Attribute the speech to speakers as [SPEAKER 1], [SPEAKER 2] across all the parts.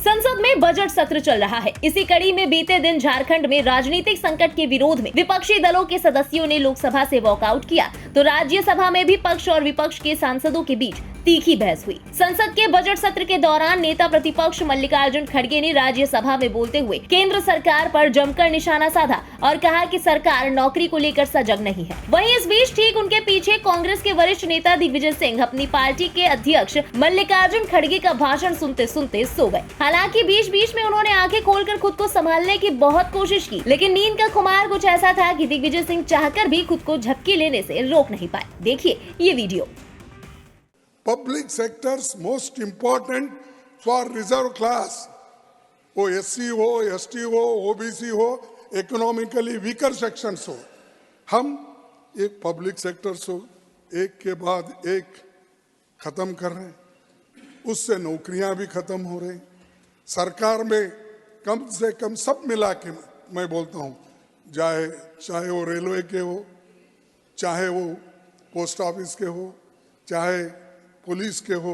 [SPEAKER 1] संसद में बजट सत्र चल रहा है। इसी कड़ी में बीते दिन झारखंड में राजनीतिक संकट के विरोध में विपक्षी दलों के सदस्यों ने लोकसभा से वॉकआउट किया, तो राज्यसभा में भी पक्ष और विपक्ष के सांसदों के बीच तीखी बहस हुई। संसद के बजट सत्र के दौरान नेता प्रतिपक्ष मल्लिकार्जुन खड़गे ने राज्यसभा में बोलते हुए केंद्र सरकार पर जमकर निशाना साधा और कहा कि सरकार नौकरी को लेकर सजग नहीं है। वहीं इस बीच ठीक उनके पीछे कांग्रेस के वरिष्ठ नेता दिग्विजय सिंह अपनी पार्टी के अध्यक्ष मल्लिकार्जुन खड़गे का भाषण सुनते सुनते सो गए। हालांकि बीच बीच में उन्होंने आंखें खोलकर खुद को संभालने की बहुत कोशिश की, लेकिन नींद का खुमार कुछ ऐसा था कि दिग्विजय सिंह चाहकर भी खुद को झपकी लेने से रोक नहीं पाए। देखिए ये video.
[SPEAKER 2] Public sectors most important for reserve class, वो SC हो, ST हो, OBC हो, economically weaker sections हो, हम एक पब्लिक सेक्टर्स हो एक के बाद एक खत्म कर रहे हैं, उससे नौकरियां भी खत्म हो रही। सरकार में कम से कम सब मिला के मैं बोलता हूँ, चाहे वो रेलवे के हो, चाहे वो पोस्ट ऑफिस के हो, चाहे पुलिस के हो,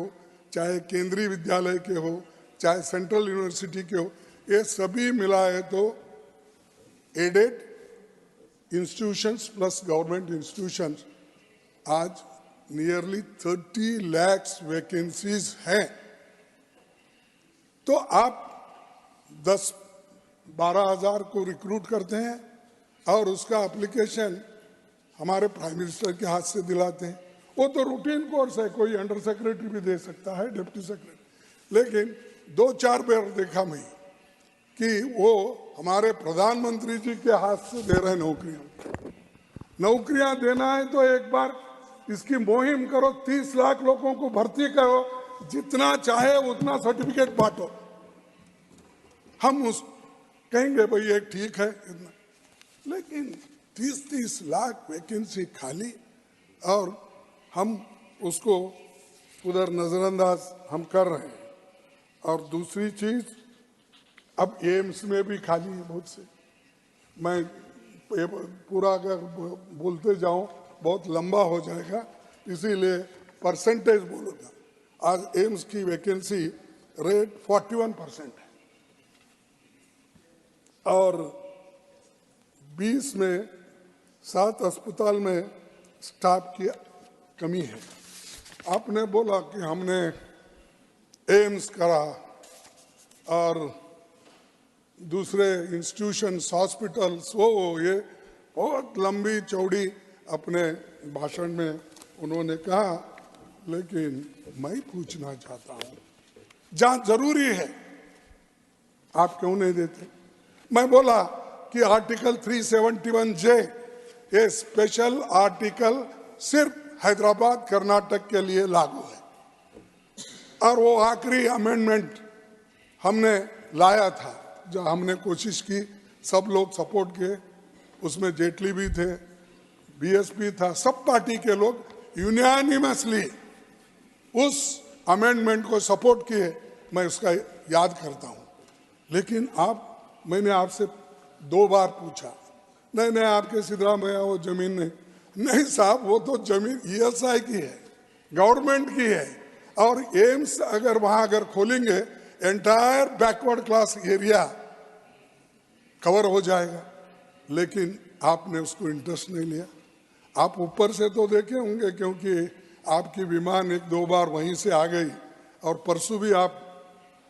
[SPEAKER 2] चाहे केंद्रीय विद्यालय के हो, चाहे सेंट्रल यूनिवर्सिटी के हो, ये सभी मिलाए तो aided institutions plus government institutions आज नियरली 30 लाख वैकेंसीज हैं। तो आप 10-12 हज़ार को रिक्रूट करते हैं और उसका एप्लीकेशन हमारे प्राइम मिनिस्टर के हाथ से दिलाते हैं। वो तो रूटीन कोर्स है, कोई अंडर सेक्रेटरी भी दे सकता है, डिप्टी सेक्रेटरी। लेकिन 2-4 बार देखा मैं कि वो हमारे प्रधानमंत्री जी के हाथ से दे रहे नौकरियां देना है तो एक बार इसकी मुहिम करो, 30 लाख लोगों को भर्ती करो, जितना चाहे उतना सर्टिफिकेट बांटो। हम उस कहेंगे भाई ये ठीक है इतना, लेकिन 30-30 लाख वैकेंसी खाली और हम उसको उधर नजरअंदाज हम कर रहे हैं। और दूसरी चीज, अब एम्स में भी खाली है बहुत से। मैं पूरा अगर बोलते जाऊं बहुत लंबा हो जाएगा, इसीलिए परसेंटेज बोलूंगा। आज एम्स की वैकेंसी रेट 41% है और 20 में 7 अस्पताल में स्टाफ की कमी है। आपने बोला कि हमने एम्स करा और दूसरे इंस्टीट्यूशंस, हॉस्पिटल्स, वो ये बहुत लंबी चौड़ी अपने भाषण में उन्होंने कहा, लेकिन मैं पूछना चाहता हूँ जहाँ जरूरी है आप क्यों नहीं देते? मैं बोला कि आर्टिकल 371J ये स्पेशल आर्टिकल सिर्फ हैदराबाद कर्नाटक के लिए लागू है और वो आखिरी अमेंडमेंट हमने लाया था, जो हमने कोशिश की, सब लोग सपोर्ट किए, उसमें जेटली भी थे, बीएसपी था, सब पार्टी के लोग यूनानिमसली उस अमेंडमेंट को सपोर्ट किए। मैं उसका याद करता हूँ। लेकिन मैंने आपसे 2 बार पूछा, नहीं आपके सिद्धरामैया वो जमीन नहीं साहब, वो तो जमीन ESI की है, गवर्नमेंट की है, और एम्स अगर खोलेंगे entire backward class area cover हो जाएगा। लेकिन आपने उसको इंटरेस्ट नहीं लिया। आप ऊपर से तो देखे होंगे क्योंकि आपकी विमान 1-2 बार वहीं से आ गई, और परसों भी आप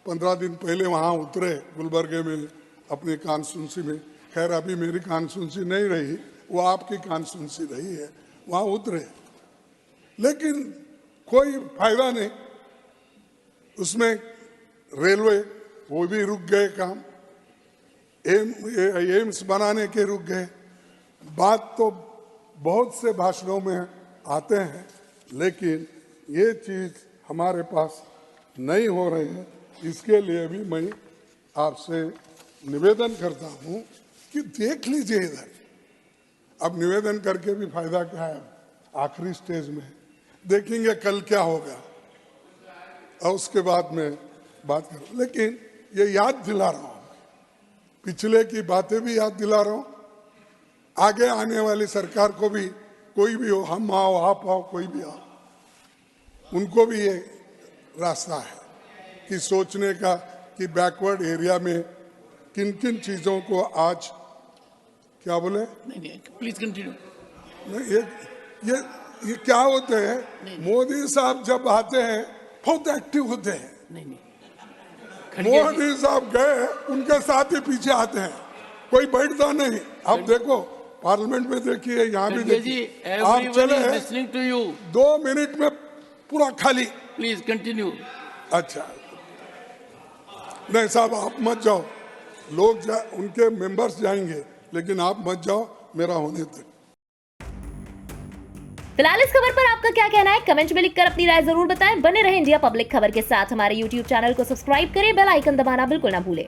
[SPEAKER 2] 15 दिन पहले वहाँ उतरे गुलबर्गे में अपनी कॉन्स्टिट्यूंसी में। खैर अभी मेरी कॉन्स्टिट्यूंसी नहीं रही, वो आपकी कॉन्स्टिट्यूंसी रही है, वहाँ उतरे, लेकिन कोई फायदा नहीं। उसमें रेलवे वो भी रुक गए, काम एम्स बनाने के रुक गए। बात तो बहुत से भाषणों में आते हैं, लेकिन ये चीज हमारे पास नहीं हो रही है। इसके लिए भी मैं आपसे निवेदन करता हूं कि देख लीजिए इधर। अब निवेदन करके भी फायदा क्या है? आखिरी स्टेज में देखेंगे कल क्या होगा और उसके बाद में बात करूं। लेकिन ये याद दिला रहा हूं, पिछले की बातें भी याद दिला रहा हूं, आगे आने वाली सरकार को भी, कोई भी हो, हम आओ आप आओ कोई भी आओ, उनको भी ये रास्ता है कि सोचने का कि बैकवर्ड एरिया में किन किन चीज़ों को आज क्या बोले
[SPEAKER 3] नहीं प्लीज कंटिन्यू।
[SPEAKER 2] नहीं, ये क्या होते हैं, मोदी साहब जब आते हैं बहुत एक्टिव होते हैं।
[SPEAKER 3] नहीं खड़गे जी,
[SPEAKER 2] मोदी साहब गए उनके साथ ही पीछे आते हैं, कोई बैठता नहीं। अब देखो पार्लियामेंट में देखिए, यहाँ भी
[SPEAKER 3] खड़गे जी,
[SPEAKER 2] देखिए, आप
[SPEAKER 3] एवरीवन
[SPEAKER 2] चले
[SPEAKER 3] is listening to you.
[SPEAKER 2] 2 minute में पूरा खाली।
[SPEAKER 3] Please continue.
[SPEAKER 2] अच्छा नहीं साहब आप मत जाओ, उनके मेंबर्स जाएंगे, लेकिन आप मत जाओ मेरा होने तक।
[SPEAKER 1] फिलहाल इस खबर पर आपका क्या कहना है, कमेंट में लिखकर अपनी राय जरूर बताएं। बने रहें इंडिया पब्लिक खबर के साथ। हमारे YouTube चैनल को सब्सक्राइब करें, बेल आइकन दबाना बिल्कुल ना भूलें।